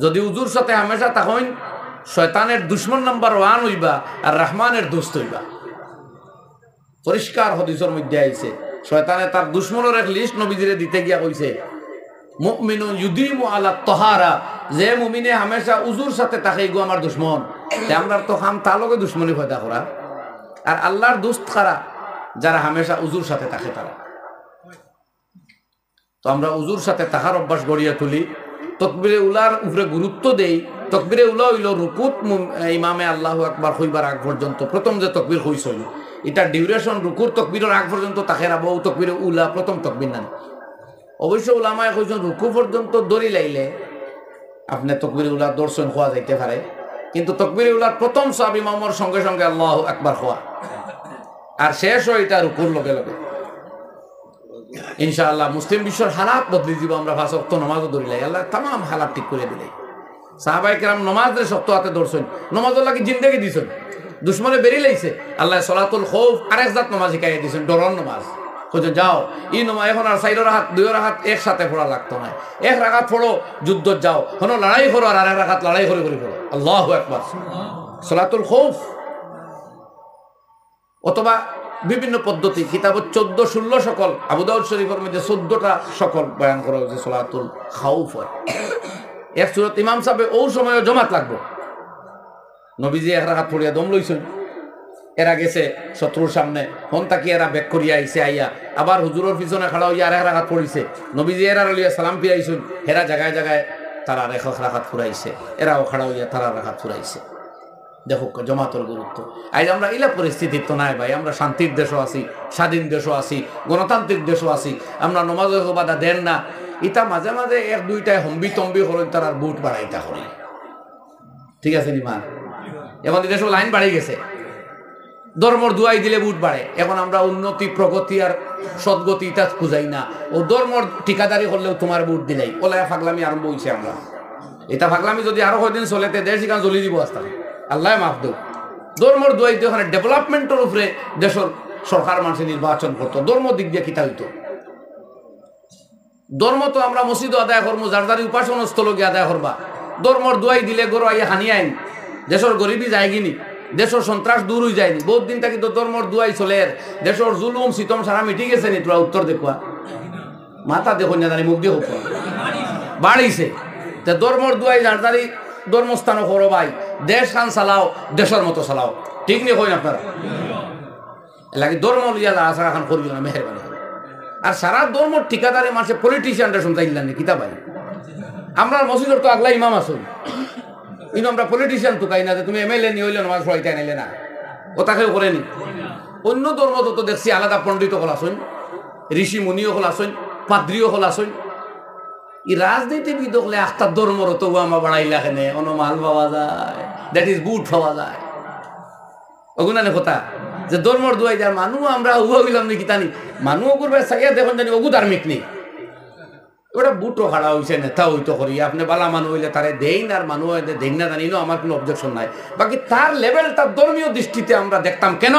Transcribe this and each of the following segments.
যদি উজুর সাথে হামেশা তখন শয়তানের দুশ্মন নাম্বার 1 হইবা আর রহমানের দোস্ত হইবা। পরিষ্কার হাদিসের মধ্যে আইছে শয়তানে তার দুশ্মনের এক লিস্ট নবীজিরে দিতে গিয়া কইছে মুমিনুন ইউদিমু আলা তাহারা, যে মুমিনে হামেশা উজুর সাথে থাকে গো আমার দুশ্মন। আমরা তো খাম তালকে দুশ্মনী পয়দা করা। আর আল্লাহর দোস্ত কারা? যারা হামেশা উজুর সাথে থাকে তারা। তো আমরা উজুর সাথে থাকার অভ্যাস গড়িয়া তুলি, তাকবীরে উলার উপরে গুরুত্ব দেই। তাকবীরে উলা হইল রুকুত ইমামে আল্লাহু আকবার কইবার আগ পর্যন্ত প্রথম যে তাকবীর কইছিল এটা ডিউরেশন রুকুর তাকবীরের আগ পর্যন্ত তাকের আবু তাকবীরে উলা প্রথম তাকবীর না। অবশ্য উলামায়ে কইছেন রুকু পর্যন্ত দড়ি লাইলে আপনি তাকবীরে উলা দর্শন হওয়া যাইতে পারে, কিন্তু তাকবীরে উলার প্রথম সব ইমামের সঙ্গে সঙ্গে আল্লাহু আকবার হওয়া আর শেষ হয় এটা রুকুর লগে লগে। ইনশাআল্লাহ মুসলিম বিশ্বের হালাত বদলে দিব আমরা 5 ওয়াক্ত নামাজও ধরি লাই, আল্লাহ तमाम হালাত ঠিক করে দিলে। সাহাবায়ে কেরাম নামাজে শক্ত হাতে ধরছেন, নামাজের লাগি জিন্দেগি দিছেন, দুশমনে বেরি লাইছে আল্লাহ সালাতুল খৌফ আরেক জাত নামাজ শিখাইয়া দিছেন, ডরন নামাজ। কইছেন যাও এই নামাজ এখন আর 4 রাকাত 2 রাকাত একসাথে পড়া লাগতো না, 1 রাকাত পড়ো যুদ্ধ যাও, কোন লড়াই করো আর 1 রাকাত লড়াই করে করে পড়ো। আল্লাহু আকবার। সালাতুল খৌফ অথবা বিভিন্ন পদ্ধতি কিতাব 14-16 সকল আবু দাউদ শরীফের মধ্যে 14টা সকল বয়ান করা হয়েছে সালাতুল খাউফ। এক সূরত ইমাম সাহেব ওই সময় জমাত লাগবে, নবীজি 1 রাকাত পড়িয়া দম লইছেন, এরা গেছে শত্রুর সামনে, হন তাকি এরা ব্যাক করিয়া আইছে, আইয়া আবার হুজুরের পিছনে খাড়া হইয়া 1 রাকাত পড়িছে, নবীজি এরা লইয়া সালাম ফিরাইছেন, এরা জায়গায় জায়গায় তারা 1 রাকাত ফুরাইছে, এরাও খাড়া হইয়া তারা রাকাত ফুরাইছে। দেখো জমাতের গুরুত্ব। আজ আমরা ইলা পরিস্থিতি তো নাই ভাই, আমরা শান্তির দেশও আছি, স্বাধীন দেশও আছি, গণতান্ত্রিক দেশও আছি, আমরা নমাজে বাধা দেন না। ইটা মাঝে মাঝে 1-2টায় হম্বি তম্বি করেন, তার আর বুট বাড়াইতা করে, ঠিক আছে নি মা? এখন দেশ লাইন বাড়ি গেছে, ধর্মর দুয়াই দিলে বুট বাড়ে। এখন আমরা উন্নতি প্রগতি আর সদ্গতি এটা খুঁজাই না, ও ধর্মর ঠিকাদারি করলেও তোমার বুট দিলাই, ওলা ফাগলামি আরম্ভ হয়েছে। আমরা এটা ফাগলামি যদি আরো কয়দিন চলেতে দেশ এখানে জ্বলি দিব আসতাম, আল্লাহ মাফ দেব। ধর্মর দুয়াইতে ওখানে ডেভেলপমেন্টের উপরে দেশের সরকার মানুষ নির্বাচন করতো, ধর্ম দিক দিয়ে কিতা হইতো। ধর্ম তো আমরা মসজিদ আদায় করবো, যার যার উপাসন স্থল গিয়ে আদায় করবা। ধর্মর দুয়াই দিলে গরু আইয়া হানি আইন, দেশের গরিবী যায়গিনি, দেশের সন্ত্রাস দূর হয়ে যায়নি। বহুত দিন থাকি তো ধর্মর দুয়াই চলে, দেশের জুলুম সিতম সারা মিটি গেছে নি? তোরা উত্তর দেখুয়া মাথা দেখো না জানি মুখ দিয়ে হোক বাড়িছে। তে ধর্মর দুয়াই যার যারি ধর্মস্থানও করো ভাই, দেশ খান চালাও, দেশের মতো চালাও, ঠিক নেই কইন আপনারা? লাগে ধর্ম লিয়া আশা খান করবি না, মেহরবানি করে। আর সারা ধর্মর ঠিকাদারি মাসে পলিটিশিয়ানরা শুনতে ইল্লান কিতা ভাই? আমরা মসজিদের তো আগলা ইমাম আসুন, কিন্তু আমরা পলিটিশিয়ান তো কাই না যে তুমি এমএলএ নিয়ে হইলে নামাজ পড়াইতে নাইলে না, ও তাকেও করেনি। অন্য ধর্ম তো দেখছি আলাদা পণ্ডিত হল আসুন, ঋষি মুনিও হল আসুন, পাদ্রিও হল আসুন। এই রাজনীতিবিদ হলে আখতার ধর্মর তো আমা বাড়াইলা খেনে অনমাল পাওয়া যায়, দ্যাট ইজ বুট পাওয়া যায়। ওগুনানে কথা যে ধর্মর দুয়াই যার মানুষ আমরা উহা হইলাম নাকি তানি মানুষ করবে সাইয়া দেখুন জানি ওগু ধার্মিক নেই, ওটা বুটও খাড়া হয়েছে নেতা হইতো করি। আপনি বালা মানুষ হইলে তারে দেই না, আর মানুষ দেই না জানি না, আমার কোনো অবজেকশন নাই। বাকি তার লেভেল, তার ধর্মীয় দৃষ্টিতে আমরা দেখতাম কেন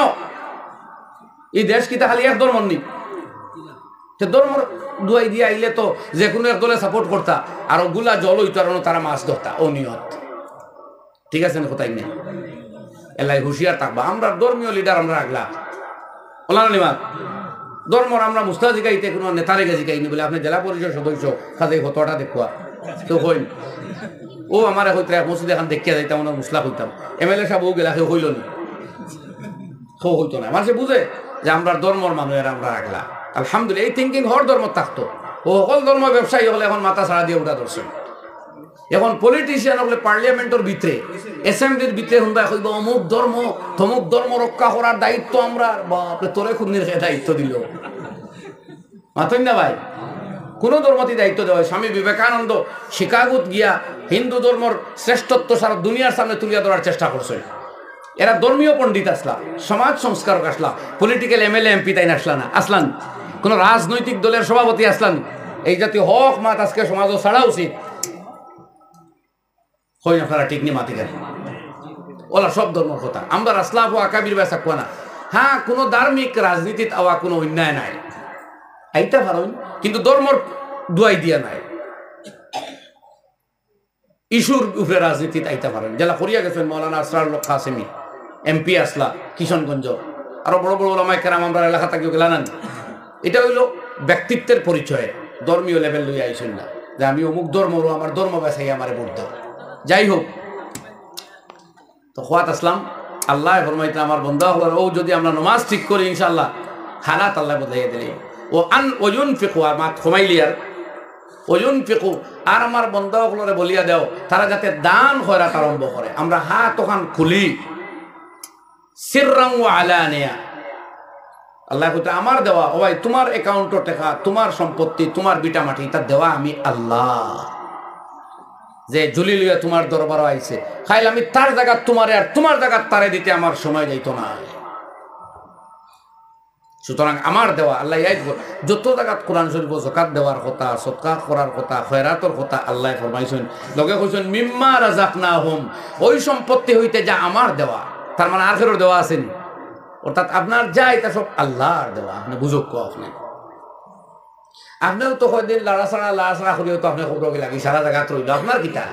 এই দেশ কিতা খালি এক ধর্ম নেই, সে ধর্মর দুয়াই দিয়ে আইলে তো যে কোনো এক দলে সাপোর্ট করতা, আর ওগুলা জল হইতো আর তারা মাছ ধরতা অনিয়ত, ঠিক আছে না? কোথায় নেই এলাই হুঁশিয়ার থাকবা। আমরা ধর্মীয় লিডার আমরা আগলা ওলানা নিমা ধর্মর আমরা মুস্তা জিকাইতে কোনো নেতারে গে জিকাইনি বলে আপনি জেলা পরিষদ সদস্য খাজে হতটা দেখুয়া তো হইল ও আমার হইতে মসজিদ এখন দেখিয়া যাইতাম, ওনার মুসলা হইতাম, এমএলএ সাহেব ও গেলা হইল নি, হইতো না। মানুষে বুঝে যে আমরা ধর্মর মানুষের আমরা আগলা। আলহামদুলিল্লাহ এই থিঙ্কিং হর ধর্ম থাকতো, ও সকল ধর্ম ব্যবসায়ী হলে এখন মাথা ছাড়া দিয়ে উঠা ধরছে। এখন পলিটিশিয়ান হলে পার্লামেন্টের ভিতরে অ্যাসেম্বলির ভিতরে হুন্দা কইব অমুক ধর্ম তমুক ধর্ম রক্ষা করার দায়িত্ব আমরা, বাপরে তোরে খুনির দায়িত্ব দিল মাতই না ভাই? কোন ধর্মতে দায়িত্ব দেওয়া হয়? স্বামী বিবেকানন্দ শিকাগোত গিয়া হিন্দু ধর্মর শ্রেষ্ঠত্ব সারা দুনিয়ার সামনে তুলিয়া ধরার চেষ্টা করছে। এরা ধর্মীয় পণ্ডিত আসলা, সমাজ সংস্কারক আসলা, পলিটিক্যাল এমএলএ এমপি তাই আসলা না, আসলান কোন রাজনৈতিক দলের সভাপতি আসলান। এই জাতীয় হক মাত আজকে সমাজও ছাড়া উচিত হই। আপনারা ঠিক নি মাতি গেল ওলা সব ধর্মের কথা আমরা রাসলাফ ও আকাবির বেসা কোয়া না। হ্যাঁ, কোনো ধার্মিক রাজনীতিত আওয়া কোনো অন্যায় নাই, এইটা ভালো, কিন্তু ধর্মর দুয়াই দিয়া নাই। ইস্যুর উপরে রাজনীতি আইতে পারেন, জেলা করিয়া গেছেন মৌলানা আসরারুল হক কাসেমি, এমপি আসলা কিশনগঞ্জ, আরো বড় বড় ওলামায়ে কেরাম আমরা এলাকা থাকিও গেলা না। এটা হইল ব্যক্তিত্বের পরিচয়, ধর্মীয় লেভেল লইয়া আইসেন না যে আমি অমুক ধর্মর, আমার ধর্ম বেসাই আমার ভোট দাও। যাই হোক, তো খোয়াত আসলাম, আল্লাহ ফরমাইতে আমার বন্ধা হল ও যদি আমরা নমাজ ঠিক করি ইনশাআল্লাহ হালাত আল্লাহ বদলাইয়া দিলে। ও আন ওজুন ফিকু আর মা খমাইলিয়ার ওজুন ফিকু আর আমার বন্ধা হলরে বলিয়া দেও তারা যাতে দান খয়রাত আরম্ভ করে। আমরা হাত ওখান খুলি সিররাম ওয়া আলানিয়া। আল্লাহ কইতে আমার দেওয়া ও ভাই তোমার অ্যাকাউন্টও টাকা, তোমার সম্পত্তি, তোমার বিটা মাটি তা দেওয়া আমি আল্লাহ। যে জুলি লইয়া তোমার দরবার আইছে খাইল আমি তার জায়গা তোমারে আর তোমার জায়গা তারে দিতে আমার সময় যাইতো না। সুতরাং আমার দেওয়া আল্লাহ যত জায়গাত কোরআন শরীফ যাকাত দেওয়ার কথা, সদকা করার কথা, খয়রাতের কথা আল্লাহ ফরমাইছেন। লগে কইছেন মিম্মা রাযাকনাহুম, ওই সম্পত্তি হইতে যা আমার দেওয়া, তার মানে আখিরের দেওয়া আসেনি, অর্থাৎ আপনার যা এটা সব আল্লাহর দেওয়া। আপনি বুঝুক আপনি আপনিও তো কয়দিন লাড়াছাড়া করিও তো আপনি খবর লাগি সারা জায়গা রইল আপনার কিতা।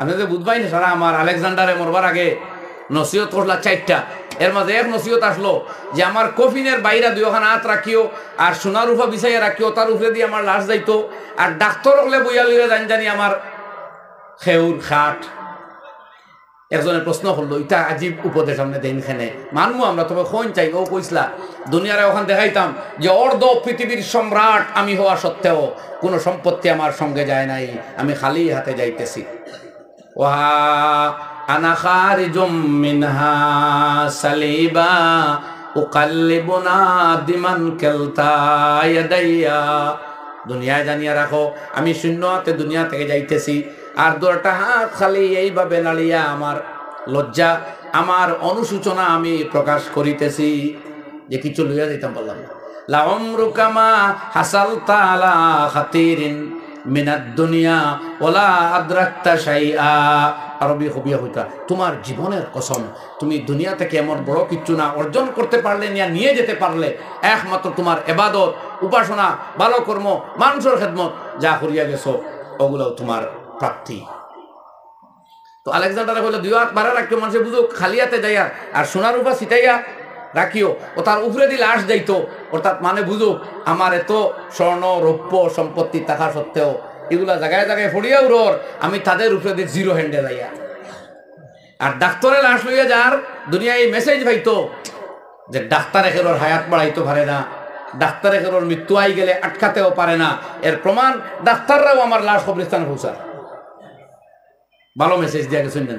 আপনি যে বুঝবাই না সারা আমার আলেকজান্ডারে মরবার আগে নসিহত করলা 4টা, এর মাঝে এক নসিহত আসলো যে আমার কফিনের বাইরা 2খান হাত রাখিও আর সোনার রূপা বিছাইয়া রাখিও, তার উপরে দিয়ে আমার লাশ যাইতো, আর ডাক্তার হলে বইয়া লইয়া জানি আমার খেউর খাট। একজনের প্রশ্ন করলো ইটা আজীব উপদেশ আপনি দেন খেনে মানবো আমরা, তবে কোন চাই? ও কইসলা দুনিয়ারে ওখান দেখাইতাম যে অর্ধ পৃথিবীর সম্রাট আমি হওয়া সত্ত্বেও কোনো সম্পত্তি আমার সঙ্গে যায় নাই, আমি খালি হাতে যাইতেছি। ওহা আনা খারিজুম মিনহা সালিবা উকাল্লিবুনা দিমান কালতা ইয়াদাইয়া। দুনিয়ায় জানিয়া রাখো আমি শূন্য হাতে দুনিয়া থেকে যাইতেছি, আর 2টা হাত খালি এইভাবে নাড়িয়া আমার লজ্জা, আমার অনুশোচনা আমি প্রকাশ করিতেছি যে কিছু লইয়া যাইতাম বললাম না। লাউমরুকা মা হাসালতা আলা খাতিরিন মিনাদ দুনিয়া ওয়ালা আদরাকতা শাইআ। আরবি হবিয়া হইতা তোমার জীবনের কসম, তুমি দুনিয়া থেকে এমন বড় কিছু না অর্জন করতে পারলে, নিয়ে যেতে পারলে একমাত্র তোমার ইবাদত, উপাসনা, ভালো কর্ম, মানুষের খেদমত যা করিয়া গেছো ওগুলো তোমার প্রাপ্তি। তো আলেকজান্ডারে কইল 2 হাত বাড়া রাখিও, মানুষে বুঝো খালি হাতে যাইয়া আর সোনার উপা ছিটাইয়া রাখিও, ও তার উপরে দিয়ে লাশ যাইতো, অর্থাৎ মানে বুঝো আমার এত স্বর্ণ রৌপ্য সম্পত্তি থাকা সত্ত্বেও এগুলা জায়গায় জায়গায় ফড়িয়া উড়র, আমি তাদের উপরে দিয়ে 0 হ্যান্ডেল আইয়া। আর ডাক্তারে লাশ লইয়া যার দুনিয়ায় এই মেসেজ পাইতো যে ডাক্তার একের হায়াত বাড়াইতে পারে না, ডাক্তার একের মৃত্যু আই গেলে আটকাতেও পারে না, এর প্রমাণ ডাক্তাররাও আমার লাশ কবরস্থানে পৌঁছায়। ভালো মেসেজ দিয়া গেছেন না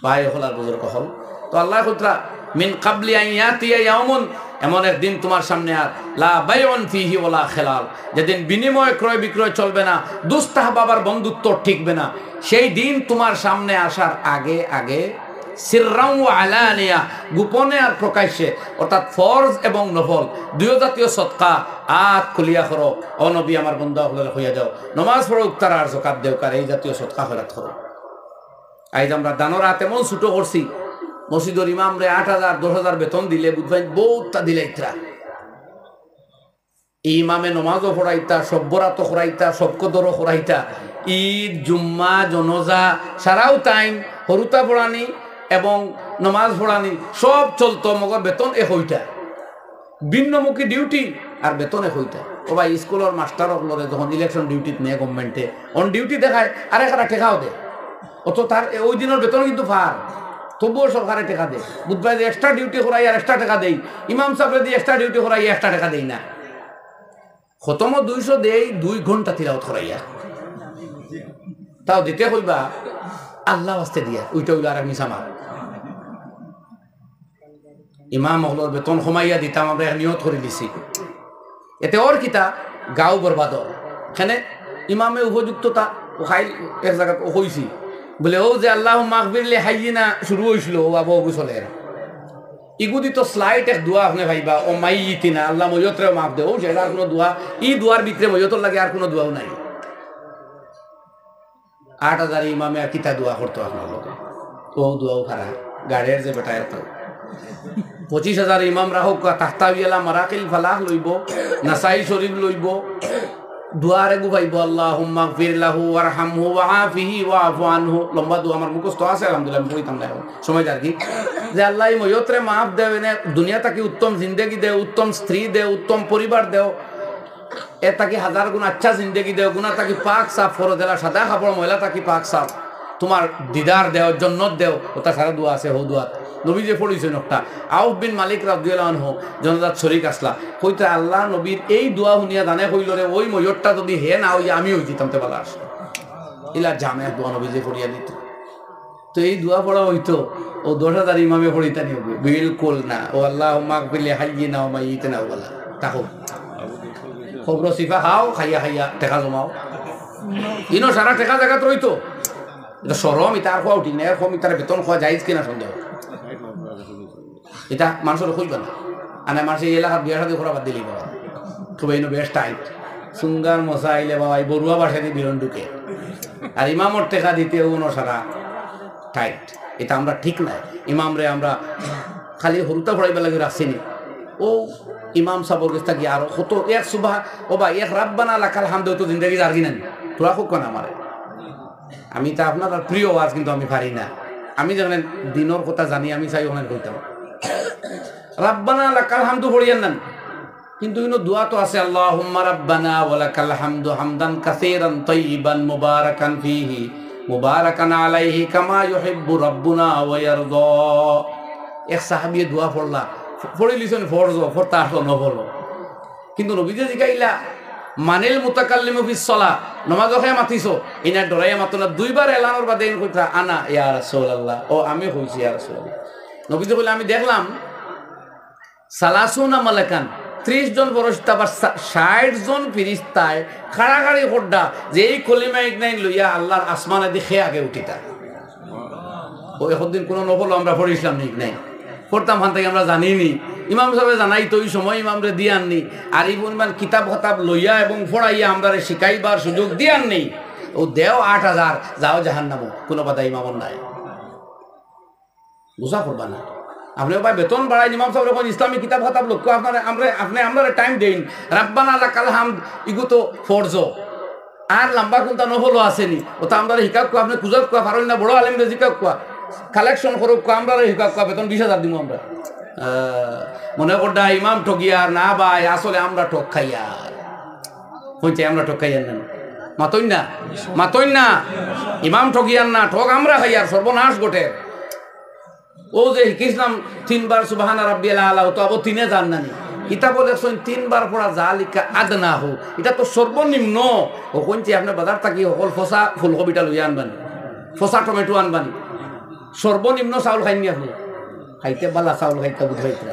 ভাই হল আর বুজুর্গ হল। তো আল্লাহ কুতরা মিন কাবলি আন ইয়াতিয়া ইয়াউমুন, এমন একদিন তোমার সামনে আর লা বাইউন ফিহি ওয়ালা খিলাল, যেদিন বিনিময় ক্রয় বিক্রয় চলবে না, দুস্তাহ বাবার বন্ধুত্ব ঠিকবে না, সেই দিন তোমার সামনে আসার আগে আগে সিররাম ওয়া আলানিয়া, গোপনে আর প্রকাশ্যে, অর্থাৎ ফরজ এবং নফল 2 জাতীয় সদকা আত খুলিয়া করো। ও নবী আমার বন্ধু হলে হইয়া যাও, নমাজ পড়ো, উত্তর আর যাকাত দেও, কার এই জাতীয় সদকা খয়রাত করো। আইজ আমরা দানোর হাতে মন ছুটো করছি, মসজিদের ইমাম রে 8,000 10,000 বেতন দিলে বুঝবেন বহুতটা দিলাইত্রা, ইমামে নমাজও পড়াইতা, সব্বরাতও করাইতা, সবকদরও করাইতা, ঈদ জুম্মা জনজা সারাও টাইম হরুতা পড়ানি এবং নমাজ পড়ানি সব চলতো, মগর বেতন হইতা ভিন্নমুখী ডিউটি আর বেতন হইতা। ও ভাই স্কুলের মাস্টার হলরে যখন ইলেকশন ডিউটি নিয়ে গভর্নমেন্টে অন ডিউটি দেখায় আরে খারা টেকাও দেয়, অত তার ওই দিনের বেতন কিন্তু ফার, তবুও সরকারে টাকা দেয়। বুধবার যে এক্সট্রা ডিউটি করাই আর এক্সট্রা টাকা দেই, ইমাম সাহেবের দিয়ে এক্সট্রা ডিউটি করাই এক্সট্রা টাকা দেই না, খতম 200 দেই 2 ঘন্টা তিলাওয়াত করাইয়া, তাও দিতে হইবা আল্লাহ ওয়াস্তে দিয়া, ওইটা হইল আর মিসামার। ইমাম হলর বেতন কমাইয়া দিতাম আমরা নিয়ত করে দিছি, এতে ওর কিতা গাও বরবাদর, এখানে ইমামে উপযুক্ততা ও খাই এক জায়গা হইছি বলে ও যে আল্লাহ মাগফিরলি হাইয়িনা শুরু হইছিল ও আবু গুসলের ইগুদি তো স্লাইড এক দোয়া আপনি ভাইবা ও মাইয়িতিনা আল্লাহ ময়তরে মাফ দেও, সেটা আর কোনো দোয়া ই দোয়ার ভিতরে ময়তর লাগে আর কোনো দোয়াও নাই। 8,000 ইমামে আর কিতা দোয়া করতো আপনার লোক, ও দোয়াও খারাপ গাড়ির যে বেটায় তো 25,000 ইমাম রাহক তাহতাবিয়ালা মারাকিল ফালাহ লইব, নাসাই শরীফ লইব, দুয়ারে গুভাইব আল্লাহুম্মা গফির লাহু ওয়ারহামহু ওয়াআফিহি ওয়াআফু আনহু। লম্বা দোয়া আমার মুখস্থ আছে, আলহামদুলিল্লাহ আমি পড়িতাম না এখন সময় যার কি, যে আল্লাহ ময়ত্রে মাফ দেও, এনে দুনিয়া তাকে উত্তম জিন্দেগি দেও, উত্তম স্ত্রী দেও, উত্তম পরিবার দেও, এ তাকে হাজার গুণ আচ্ছা জিন্দেগি দেও, গুণা তাকে পাক সাফ ফরো দেলা, সাদা কাপড় ময়লা তাকে পাক সাফ, তোমার দিদার দেও, জন্নত দেও। ওটা সারা দোয়া আছে, হো দোয়া নবী যে পড়িছেন একটা। আউফ বিন মালিক রাদিয়াল্লাহু আনহু জনজাত শরীক আসলা, কইতে আল্লাহ নবীর এই দোয়া শুনিয়া জানে কইল রে, ওই ময়ূরটা যদি হে না হইয়া আমি হই যেতাম তে বালা আসে ইলা জামে দোয়া নবী যে পড়িয়া দিত। তো এই দোয়া পড়া হইতো ও 10,000 ইমামে পড়িতা নিও বিলকুল না। ও আল্লাহুম্মা গফিরলি হাইয়িনা ওয়া মাইয়িতিনা ওয়ালা তাকো খবর সিফা খাও, খাইয়া খাইয়া টাকা জমাও, ইনো সারা টাকা জায়গাত রইতো। এটা সরম, এটা আর খোয়া উঠি না, এরকম ইতার বেতন খোয়া যাইজ কিনা সন্দেহ, এটা মানুষের খুঁজবে না। আনে মানুষ এই এলাকার বিয়া সাথে ঘোরা বাদ দিলি বাবা, খুব এই বেশ টাইট সুঙ্গার মশা আইলে বাবা এই বড়ুয়া বাসা দিয়ে বিরন ঢুকে, আর ইমামর টেকা দিতে উনো সারা টাইট। এটা আমরা ঠিক নাই। ইমামরে আমরা খালি হরুতা পড়াইবে লাগে রাখছিনি, ও ইমাম সাবর গেছে থাকি আর কত এক সুবাহ ও বা এক রাব্বানা লাকাল হামদু তো জিন্দেগি আর কিনা তোরা খুব কেন আমারে। আমি তা আপনার প্রিয় আজ, কিন্তু আমি পারি না। আমি যখন দিনের কথা জানি আমি চাই ওখানে কইতাম রাব্বানা লাকাল হামদু পড়িয়েন না, কিন্তু ইনো দোয়া তো আছে আল্লাহুম্মা রাব্বানা ওয়া লাকাল হামদু হামদান কাসীরান তাইয়িবান মুবারাকান ফীহি মুবারাকান আলাইহি কামা ইউহিব্বু রাব্বুনা ওয়া ইয়ারদা। এক সাহাবী দোয়া পড়লা, পড়িলিছেন ফরজ ফরতা আসলো নফল, কিন্তু নবীজি জিগাইলা মানিল মুতাকাল্লিমু ফিস সালাহ, নামাজ ওখানে মাতিছো ইনা ডরাইয়া মাতো না। দুইবার এলানোর বাদে কইতা আনা ইয়া রাসূলুল্লাহ, ও আমি কইছি ইয়া রাসূলুল্লাহ। নবীজি বলে আমি দেখলাম সালাসুনা মালাকান 30 জন ফেরেশতা বা 60 জন ফেরেশতায় খাড়াখাড়ি করডা যে এই কলিমা ইগনাইন লইয়া আল্লাহর আসমানে দেখে আগে উঠিতা। ও একদিন কোন নফল আমরা পড়িছিলাম নি নাই পড়তাম হান থেকে আমরা জানিনি, ইমাম সাহেব জানাই তো ওই সময় ইমামরে দিয়াননি, আর এই পরিমাণ কিতাব খতাব লইয়া এবং পড়াইয়া আমরা শিখাইবার সুযোগ দিয়াননি। ও দেও 8,000 যাও জাহান্নামো, কোনো কথা ইমামর নাই, বুঝা করবা না। আপনি ভাই বেতন বাড়াই ইমাম সাহেব যখন ইসলামী কিতাব খতাব লক্ষ্য আপনারা টাইম দেন, রাব্বানা লাকাল হামদ ইগু তো ফরজ, আর লম্বা কোনটা নফলও আসেনি, ওটা আমরা শিকাক কোয়া, আপনি খুঁজাক কোয়া পারেন না, বড় আলেমরে জিকাক কোয়া, কালেকশন করুক কোয়া, আমরা শিকাক কোয়া, বেতন 20,000 দিব আমরা। মনে করডা ইমাম ঠকিয়ার না ভাই, আসলে আমরা ঠক খাইয়ার হইতে, আমরা ঠক খাইয়ার না, মাতইন না ইমাম ঠকিয়ার না, ঠক আমরা খাইয়ার, সর্বনাশ গোটে। ও যে শিখিছিলাম 3 বার সুবহানা রাব্বিয়াল আলা, তো আবার 3 জান নানি কিতাব লেখছেন 3 বার পড়া জালিকা আদনা হো, এটা তো সর্বনিম্ন। ও কোনটি আপনি বাজার থাকি সকল ফসা ফুলকপিটা লইয়া আনবানি, ফসা টমেটো আনবানি, সর্বনিম্ন চাউল খাইনি আপনি, খাইতে বালা চাউল খাইতে বুঝাইতে,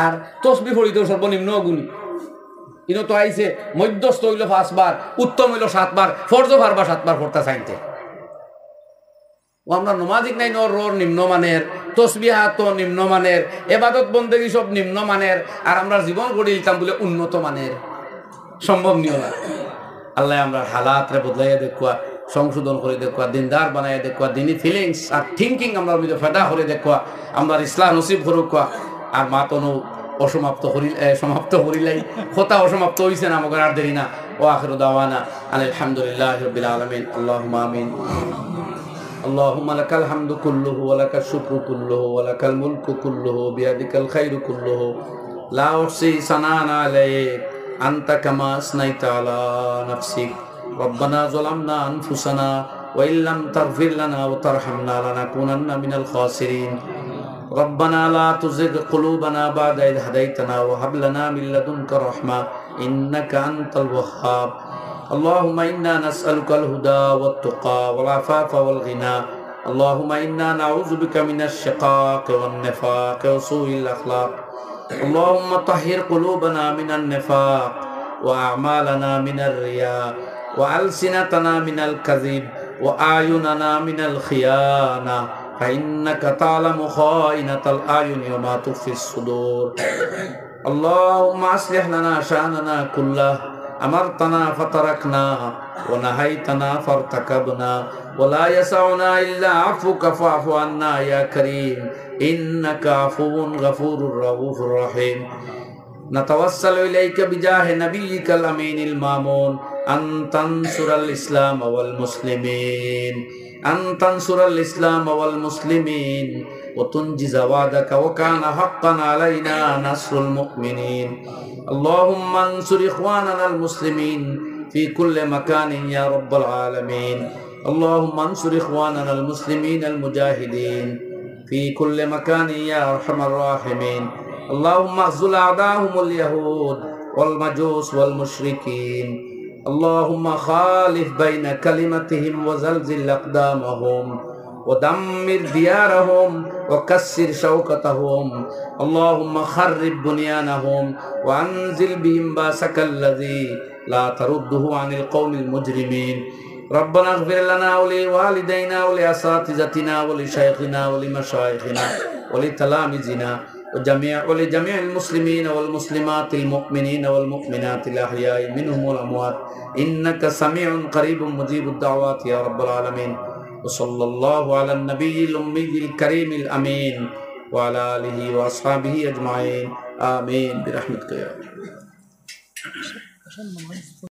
আর তসবি ফড়িতেও সর্বনিম্ন গুণী। ইনো তো আইছে মধ্যস্থ হইল 5 বার, উত্তম হইল 7 বার, ফরজ পারবা 7 বার পড়তা চাইতে। ও আমরা নমাজিক নাই নর নিম্নমানের, তসবিহাত নিম্নমানের, এবাদত বন্দেগী সব নিম্নমানের, আর আমরা জীবন গড়ে দিতাম বলে উন্নত মানের, সম্ভব নিও না। আল্লাহ আমরা হালাতরে বদলাইয়া দেখুয়া, সংশোধন করে দেখুয়া, দিনদার বানাইয়া দেখুয়া, দিনী ফিলিংস আর থিঙ্কিং আমরা মধ্যে ফেদা করে দেখুয়া, আমরা ইসলাম নসিব করুয়া। আর মা তনু সমাপ্ত করিলাই কথা অসমাপ্ত হইছে না, আমাকে আর দেরি না। ও আখিরু দাওয়ানা আলহামদুলিল্লাহি রাব্বিল আলামিন, আল্লাহুম্মা আমিন। اللهم لك الحمد كله ولك الشكر كله ولك الملك كله بيدك الخير كله لا أحصي ثناء عليك أنت كما أثنيت على نفسك ربنا ظلمنا أنفسنا وإن لم تغفر لنا وترحمنا لنكونن من الخاسرين ربنا لا تزغ قلوبنا بعد إذ هديتنا وهب لنا من لدنك رحمة إنك أنت الوهاب اللهم إنا نسألك الهدى والتقى والعفاف والغنى اللهم إنا نعوذ بك من الشقاق والنفاق وسوء الأخلاق اللهم طهر قلوبنا من النفاق وأعمالنا من الرياء وألسنتنا من الكذب وأعيننا من الخيانة فإنك تعلم خائنة الأعين وما تخفي الصدور اللهم أصلح لنا شأننا كله أمرتنا فتركنا ونهيتنا فارتكبنا ولا يسعنا إلا عفوك فاعف عنا يا كريم إنك عفو غفور رؤوف رحيم نتوسل إليك بجاه نبيك الأمين المامون أن تنصر الإسلام والمسلمين أن تنصر الإسلام والمسلمين وتنجز وعدك وكان حقا علينا نصر المؤمنين اللهم انصر إخواننا المسلمين في كل مكان يا رب العالمين اللهم انصر إخواننا المسلمين المجاهدين في كل مكان يا أرحم الراحمين اللهم اخذل أعداءهم اليهود والمجوس والمشركين اللهم خالف بين كلمتهم وزلزل أقدامهم ودمر ديارهم وكسر شوكتهم اللهم خرب بنيانهم وأنزل بهم باسك الذي لا ترده عن القوم المجرمين ربنا اغفر لنا ولوالدينا ولأساتذتنا ولشيخنا ولمشايخنا ولتلامذنا ولجميع المسلمين والمسلمات المؤمنين والمؤمنات الأحياء منهم والأموات إنك سميع قريب مجيب الدعوات يا رب العالمين وصلى الله على النبي الأمي الكريم الأمين وعلى آله وأصحابه أجمعين آمين برحمتك يا رب